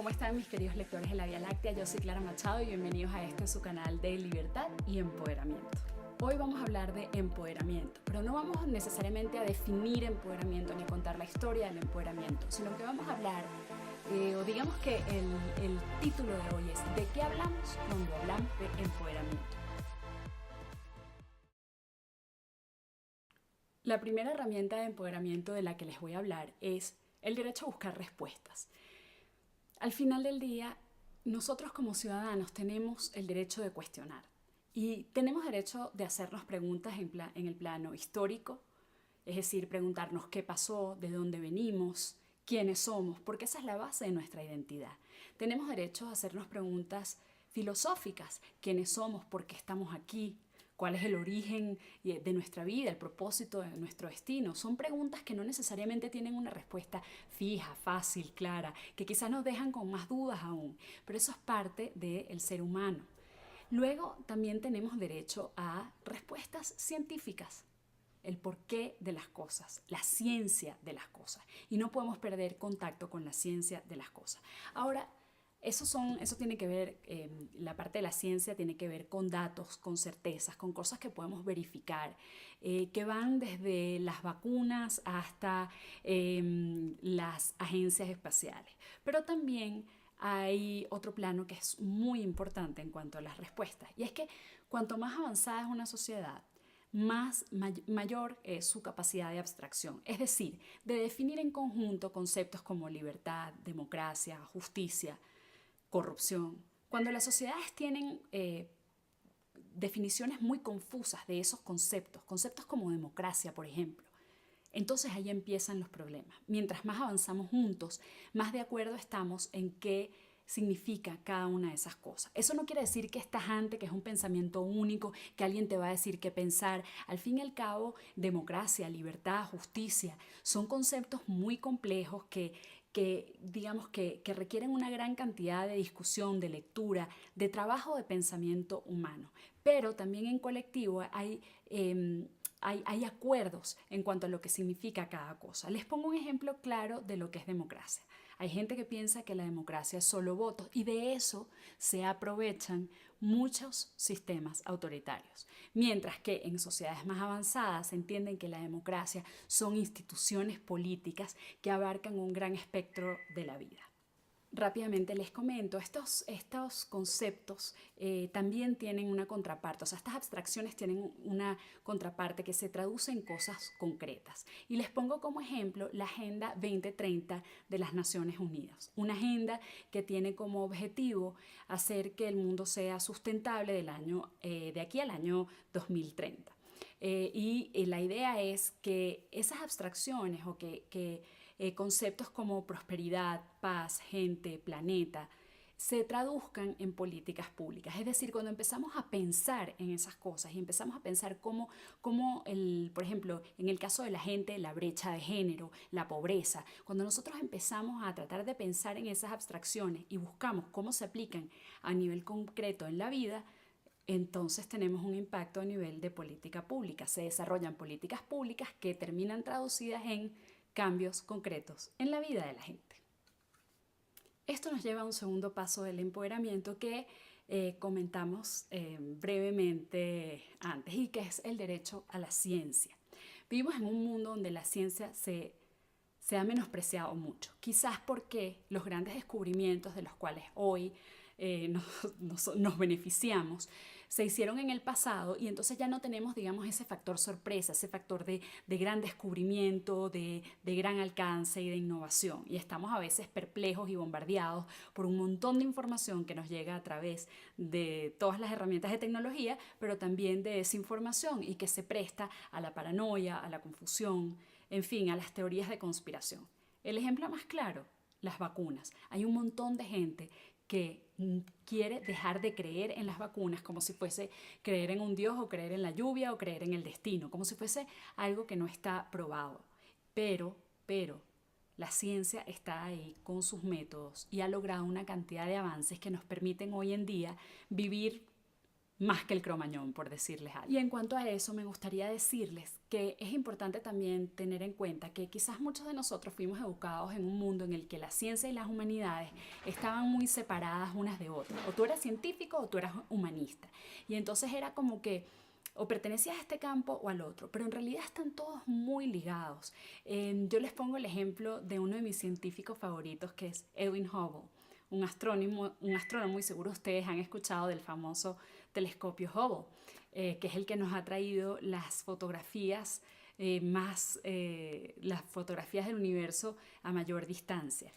¿Cómo están mis queridos lectores de la Vía Láctea? Yo soy Clara Machado y bienvenidos a su canal de libertad y empoderamiento. Hoy vamos a hablar de empoderamiento, pero no vamos necesariamente a definir empoderamiento ni a contar la historia del empoderamiento, sino que vamos a hablar, o digamos que el título de hoy es ¿de qué hablamos cuando hablamos de empoderamiento? La primera herramienta de empoderamiento de la que les voy a hablar es el derecho a buscar respuestas. Al final del día, nosotros como ciudadanos tenemos el derecho de cuestionar y tenemos derecho de hacernos preguntas en el plano histórico, es decir, preguntarnos qué pasó, de dónde venimos, quiénes somos, porque esa es la base de nuestra identidad. Tenemos derecho a hacernos preguntas filosóficas, quiénes somos, por qué estamos aquí, cuál es el origen de nuestra vida, el propósito de nuestro destino. Son preguntas que no necesariamente tienen una respuesta fija, fácil, clara, que quizás nos dejan con más dudas aún, pero eso es parte del ser humano. Luego también tenemos derecho a respuestas científicas, el porqué de las cosas, la ciencia de las cosas, y no podemos perder contacto con la ciencia de las cosas. Ahora, eso tiene que ver, la parte de la ciencia tiene que ver con datos, con certezas, con cosas que podemos verificar, que van desde las vacunas hasta las agencias espaciales. Pero también hay otro plano que es muy importante en cuanto a las respuestas, y es que cuanto más avanzada es una sociedad, mayor es su capacidad de abstracción, es decir, de definir en conjunto conceptos como libertad, democracia, justicia, corrupción. Cuando las sociedades tienen definiciones muy confusas de esos conceptos como democracia, por ejemplo, entonces ahí empiezan los problemas. Mientras más avanzamos juntos, más de acuerdo estamos en qué significa cada una de esas cosas. Eso no quiere decir que es tajante, que es un pensamiento único, que alguien te va a decir qué pensar. Al fin y al cabo, democracia, libertad, justicia, son conceptos muy complejos digamos que requieren una gran cantidad de discusión, de lectura, de trabajo de pensamiento humano. Pero también en colectivo hay acuerdos en cuanto a lo que significa cada cosa. Les pongo un ejemplo claro de lo que es democracia. Hay gente que piensa que la democracia es solo votos y de eso se aprovechan muchos sistemas autoritarios. Mientras que en sociedades más avanzadas se entienden que la democracia son instituciones políticas que abarcan un gran espectro de la vida. Rápidamente les comento, estos conceptos también tienen una contraparte, o sea, estas abstracciones tienen una contraparte que se traduce en cosas concretas. Y les pongo como ejemplo la Agenda 2030 de las Naciones Unidas, una agenda que tiene como objetivo hacer que el mundo sea sustentable de aquí al año 2030. La idea es que esas abstracciones o que conceptos como prosperidad, paz, gente, planeta, se traduzcan en políticas públicas. Es decir, cuando empezamos a pensar en esas cosas y empezamos a pensar cómo por ejemplo, en el caso de la gente, la brecha de género, la pobreza, cuando nosotros empezamos a tratar de pensar en esas abstracciones y buscamos cómo se aplican a nivel concreto en la vida, entonces tenemos un impacto a nivel de política pública. Se desarrollan políticas públicas que terminan traducidas en cambios concretos en la vida de la gente. Esto nos lleva a un segundo paso del empoderamiento que comentamos brevemente antes y que es el derecho a la ciencia. Vivimos en un mundo donde la ciencia se ha menospreciado mucho, quizás porque los grandes descubrimientos de los cuales hoy nos beneficiamos se hicieron en el pasado y entonces ya no tenemos, digamos, ese factor sorpresa, ese factor de gran descubrimiento, de gran alcance y de innovación, y estamos a veces perplejos y bombardeados por un montón de información que nos llega a través de todas las herramientas de tecnología, pero también de desinformación y que se presta a la paranoia, a la confusión, en fin, a las teorías de conspiración. El ejemplo más claro, las vacunas. Hay un montón de gente que quiere dejar de creer en las vacunas como si fuese creer en un Dios o creer en la lluvia o creer en el destino, como si fuese algo que no está probado. Pero la ciencia está ahí con sus métodos y ha logrado una cantidad de avances que nos permiten hoy en día vivir más que el Cromañón, por decirles algo. Y en cuanto a eso, me gustaría decirles que es importante también tener en cuenta que quizás muchos de nosotros fuimos educados en un mundo en el que la ciencia y las humanidades estaban muy separadas unas de otras. O tú eras científico o tú eras humanista. Y entonces era como que o pertenecías a este campo o al otro, pero en realidad están todos muy ligados. Yo les pongo el ejemplo de uno de mis científicos favoritos, que es Edwin Hubble, un astrónomo, y seguro ustedes han escuchado del famoso telescopio Hubble, que es el que nos ha traído las fotografías las fotografías del universo a mayor distancia.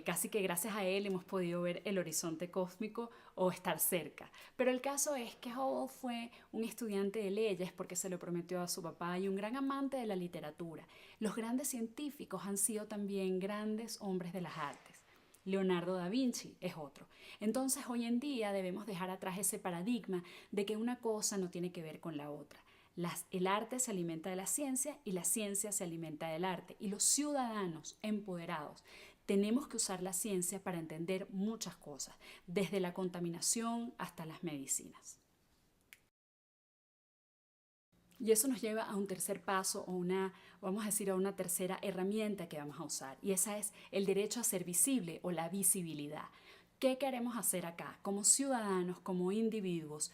Casi que gracias a él hemos podido ver el horizonte cósmico o estar cerca. Pero el caso es que Hubble fue un estudiante de leyes porque se lo prometió a su papá y un gran amante de la literatura. Los grandes científicos han sido también grandes hombres de las artes. Leonardo da Vinci es otro. Entonces hoy en día debemos dejar atrás ese paradigma de que una cosa no tiene que ver con la otra. El arte se alimenta de la ciencia y la ciencia se alimenta del arte. Y los ciudadanos empoderados tenemos que usar la ciencia para entender muchas cosas, desde la contaminación hasta las medicinas. Y eso nos lleva a un tercer paso vamos a decir, a una tercera herramienta que vamos a usar. Y esa es el derecho a ser visible o la visibilidad. ¿Qué queremos hacer acá? Como ciudadanos, como individuos,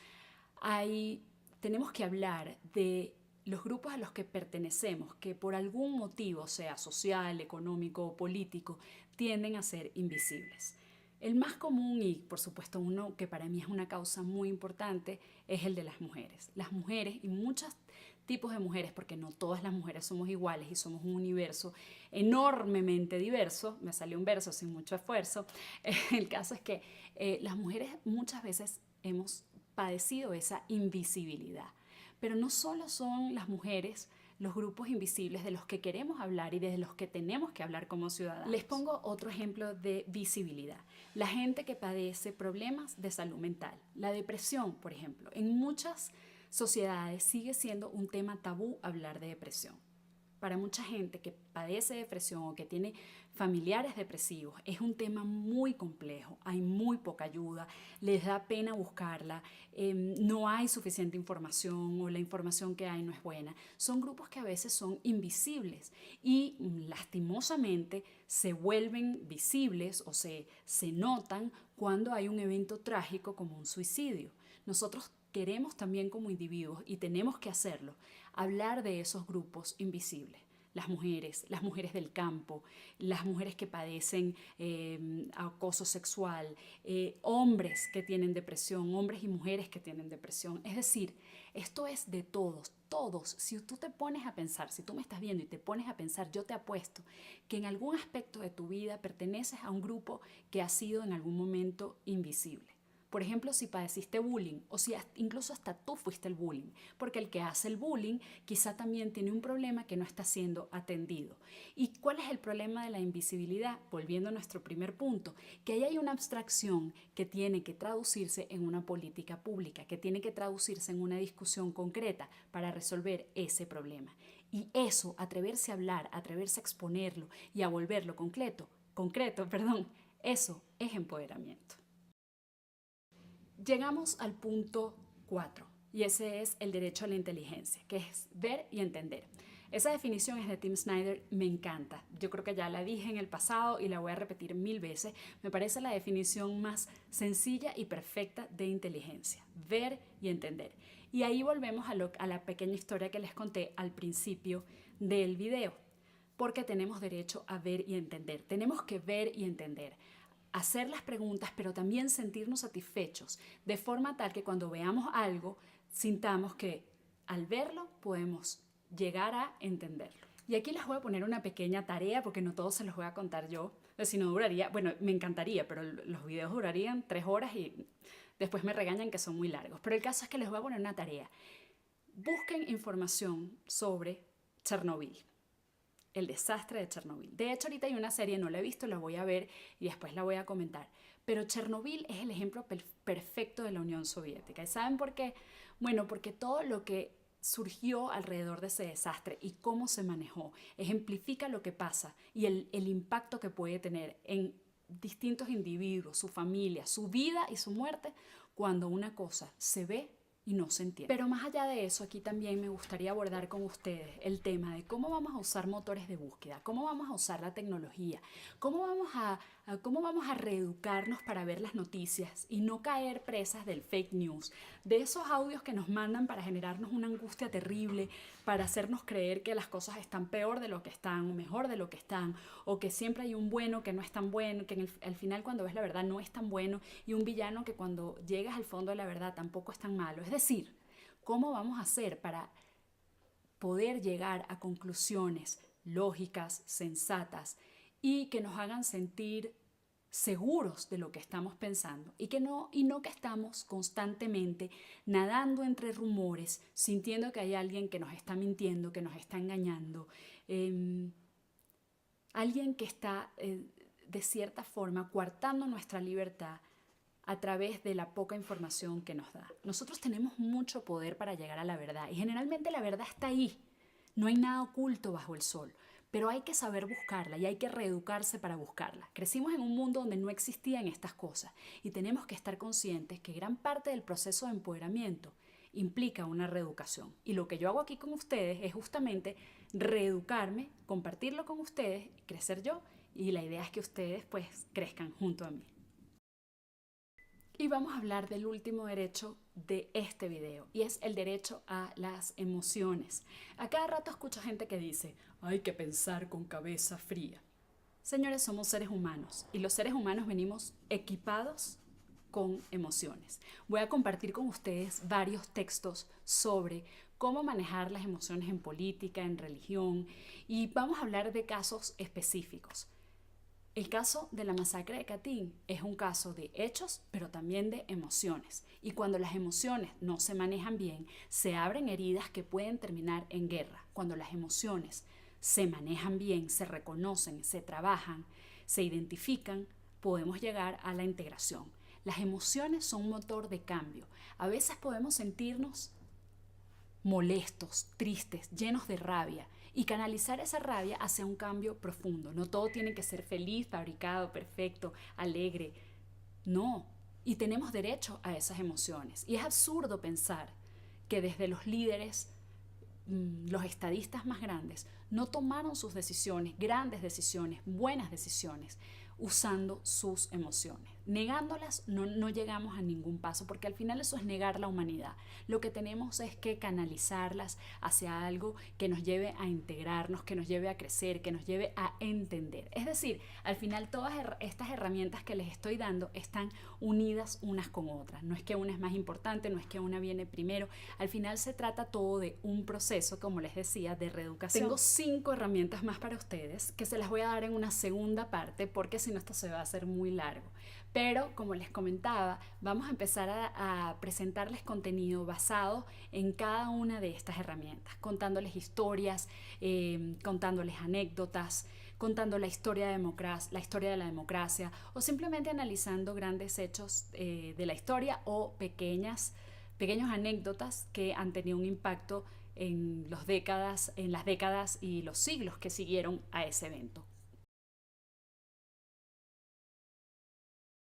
tenemos que hablar de los grupos a los que pertenecemos, que por algún motivo, sea social, económico o político, tienden a ser invisibles. El más común y por supuesto uno que para mí es una causa muy importante es el de las mujeres. Las mujeres y muchos tipos de mujeres, porque no todas las mujeres somos iguales y somos un universo enormemente diverso, me salió un verso sin mucho esfuerzo, el caso es que las mujeres muchas veces hemos padecido esa invisibilidad, pero no solo son las mujeres los grupos invisibles de los que queremos hablar y de los que tenemos que hablar como ciudadanos. Les pongo otro ejemplo de visibilidad. La gente que padece problemas de salud mental. La depresión, por ejemplo. En muchas sociedades sigue siendo un tema tabú hablar de depresión. Para mucha gente que padece depresión o que tiene familiares depresivos es un tema muy complejo, hay muy poca ayuda, les da pena buscarla, no hay suficiente información o la información que hay no es buena. Son grupos que a veces son invisibles y lastimosamente se vuelven visibles o se notan cuando hay un evento trágico como un suicidio. Nosotros queremos también como individuos, y tenemos que hacerlo, hablar de esos grupos invisibles. Las mujeres del campo, las mujeres que padecen acoso sexual, hombres que tienen depresión, hombres y mujeres que tienen depresión. Es decir, esto es de todos, todos. Si tú te pones a pensar, si tú me estás viendo y te pones a pensar, yo te apuesto que en algún aspecto de tu vida perteneces a un grupo que ha sido en algún momento invisible. Por ejemplo, si padeciste bullying o si incluso hasta tú fuiste el bullying, porque el que hace el bullying quizá también tiene un problema que no está siendo atendido. ¿Y cuál es el problema de la invisibilidad? Volviendo a nuestro primer punto, que ahí hay una abstracción que tiene que traducirse en una política pública, que tiene que traducirse en una discusión concreta para resolver ese problema. Y eso, atreverse a hablar, atreverse a exponerlo y a volverlo concreto, eso es empoderamiento. Llegamos al punto 4 y ese es el derecho a la inteligencia, que es ver y entender. Esa definición es de Tim Snyder, me encanta. Yo creo que ya la dije en el pasado y la voy a repetir 1000 veces. Me parece la definición más sencilla y perfecta de inteligencia, ver y entender. Y ahí volvemos a la pequeña historia que les conté al principio del video, porque tenemos derecho a ver y entender. Tenemos que ver y entender, hacer las preguntas, pero también sentirnos satisfechos, de forma tal que cuando veamos algo, sintamos que al verlo podemos llegar a entenderlo. Y aquí les voy a poner una pequeña tarea, porque no todo se los voy a contar yo, si no duraría, bueno, me encantaría, pero los videos durarían 3 horas y después me regañan que son muy largos. Pero el caso es que les voy a poner una tarea. Busquen información sobre Chernobyl. El desastre de Chernobyl. De hecho, ahorita hay una serie, no la he visto, la voy a ver y después la voy a comentar. Pero Chernobyl es el ejemplo perfecto de la Unión Soviética. ¿Y saben por qué? Bueno, porque todo lo que surgió alrededor de ese desastre y cómo se manejó ejemplifica lo que pasa y el impacto que puede tener en distintos individuos, su familia, su vida y su muerte cuando una cosa se ve y no se entiende. Pero más allá de eso, aquí también me gustaría abordar con ustedes el tema de cómo vamos a usar motores de búsqueda, cómo vamos a usar la tecnología, cómo vamos a reeducarnos para ver las noticias y no caer presas del fake news, de esos audios que nos mandan para generarnos una angustia terrible, para hacernos creer que las cosas están peor de lo que están o mejor de lo que están, o que siempre hay un bueno que no es tan bueno, que al final cuando ves la verdad no es tan bueno, y un villano que cuando llegas al fondo de la verdad tampoco es tan malo. Es decir, ¿cómo vamos a hacer para poder llegar a conclusiones lógicas, sensatas y que nos hagan sentir seguros de lo que estamos pensando y no que estamos constantemente nadando entre rumores, sintiendo que hay alguien que nos está mintiendo, que nos está engañando, alguien que está de cierta forma coartando nuestra libertad a través de la poca información que nos da? Nosotros tenemos mucho poder para llegar a la verdad y generalmente la verdad está ahí. No hay nada oculto bajo el sol, pero hay que saber buscarla y hay que reeducarse para buscarla. Crecimos en un mundo donde no existían estas cosas y tenemos que estar conscientes que gran parte del proceso de empoderamiento implica una reeducación. Y lo que yo hago aquí con ustedes es justamente reeducarme, compartirlo con ustedes, crecer yo, y la idea es que ustedes pues crezcan junto a mí. Y vamos a hablar del último derecho de este video, y es el derecho a las emociones. A cada rato escucho gente que dice, hay que pensar con cabeza fría. Señores, somos seres humanos y los seres humanos venimos equipados con emociones. Voy a compartir con ustedes varios textos sobre cómo manejar las emociones en política, en religión, y vamos a hablar de casos específicos. El caso de la masacre de Katyn es un caso de hechos, pero también de emociones. Y cuando las emociones no se manejan bien, se abren heridas que pueden terminar en guerra. Cuando las emociones se manejan bien, se reconocen, se trabajan, se identifican, podemos llegar a la integración. Las emociones son un motor de cambio. A veces podemos sentirnos molestos, tristes, llenos de rabia, y canalizar esa rabia hacia un cambio profundo. No todo tiene que ser feliz, fabricado, perfecto, alegre. No. Y tenemos derecho a esas emociones. Y es absurdo pensar que desde los líderes, los estadistas más grandes, no tomaron sus decisiones, grandes decisiones, buenas decisiones, usando sus emociones. Negándolas no llegamos a ningún paso, porque al final eso es negar la humanidad. Lo que tenemos es que canalizarlas hacia algo que nos lleve a integrarnos, que nos lleve a crecer, que nos lleve a entender. Es decir, al final todas estas herramientas que les estoy dando están unidas unas con otras. No es que una es más importante, no es que una viene primero. Al final se trata todo de un proceso, como les decía, de reeducación. Tengo 5 herramientas más para ustedes que se las voy a dar en una segunda parte, porque si no esto se va a hacer muy largo. Pero, como les comentaba, vamos a empezar a presentarles contenido basado en cada una de estas herramientas, contándoles historias, contándoles anécdotas, contando la historia de la democracia, o simplemente analizando grandes hechos de la historia, o pequeños anécdotas que han tenido un impacto en las décadas y los siglos que siguieron a ese evento.